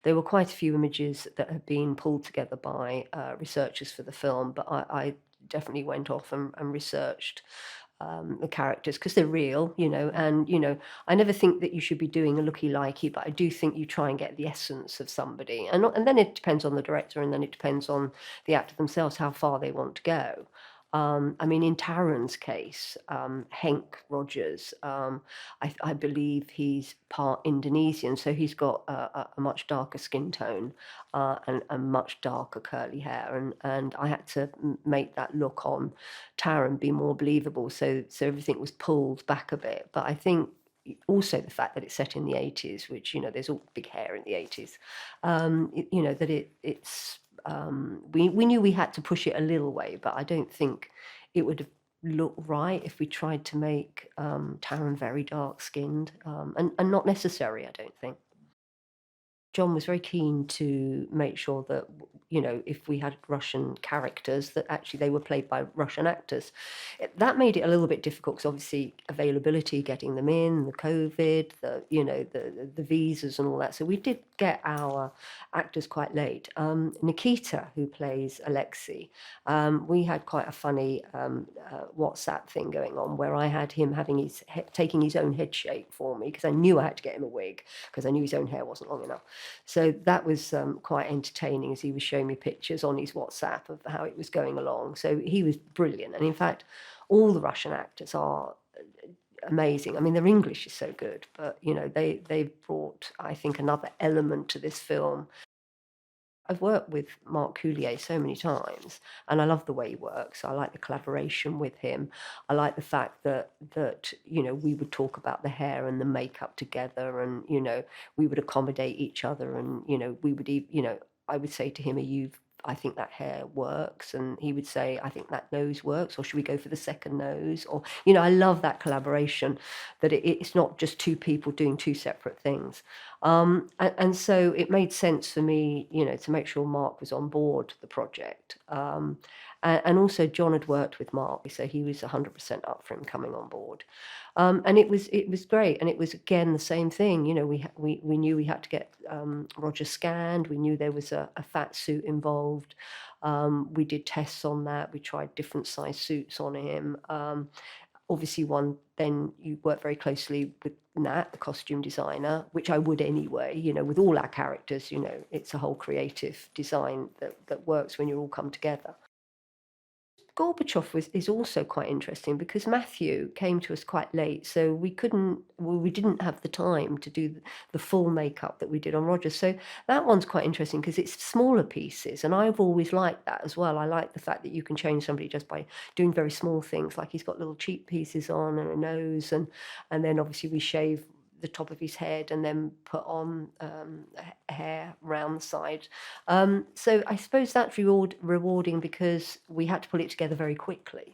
there were quite a few images that had been pulled together by researchers for the film, but I definitely went off and researched the characters because they're real, and I never think that you should be doing a looky likey, but I do think you try and get the essence of somebody, and then it depends on the director, and then it depends on the actor themselves how far they want to go. I mean, in Taron's case, Henk Rogers, I believe he's part Indonesian, so he's got a much darker skin tone and much darker curly hair, and I had to make that look on Taron be more believable, so everything was pulled back a bit. But I think also the fact that it's set in the 80s, which there's all big hair in the 80s, that it's we knew we had to push it a little way, but I don't think it would have looked right if we tried to make Taron very dark skinned, and not necessary, I don't think. John was very keen to make sure that, if we had Russian characters, that actually they were played by Russian actors. That made it a little bit difficult because obviously availability, getting them in, the COVID, the visas and all that. So we did get our actors quite late. Nikita, who plays Alexei, we had quite a funny WhatsApp thing going on where I had him having taking his own head shape for me because I knew I had to get him a wig because I knew his own hair wasn't long enough. So that was quite entertaining as he was showing me pictures on his WhatsApp of how it was going along. So he was brilliant. And in fact, all the Russian actors are amazing. I mean, their English is so good, but they've brought, I think, another element to this film. I've worked with Mark Coulier so many times, and I love the way he works. I like the collaboration with him. I like the fact that we would talk about the hair and the makeup together, and we would accommodate each other, and we would I would say to him, I think that hair works, and he would say, I think that nose works, or should we go for the second nose? Or I love that collaboration, that it's not just two people doing two separate things. And so it made sense for me, to make sure Mark was on board the project. And also John had worked with Mark, so he was 100% up for him coming on board. And it was great, and it was again the same thing. We knew we had to get Roger scanned. We knew there was a fat suit involved. We did tests on that. We tried different size suits on him. Obviously, then you work very closely with Nat, the costume designer, which I would anyway. With all our characters, it's a whole creative design that works when you all come together. Gorbachev is also quite interesting because Matthew came to us quite late, so we didn't have the time to do the full makeup that we did on Roger. So that one's quite interesting because it's smaller pieces, and I've always liked that as well. I like the fact that you can change somebody just by doing very small things, like he's got little cheek pieces on and a nose, and then obviously we shave the top of his head and then put on hair round the side. So I suppose that's rewarding because we had to pull it together very quickly.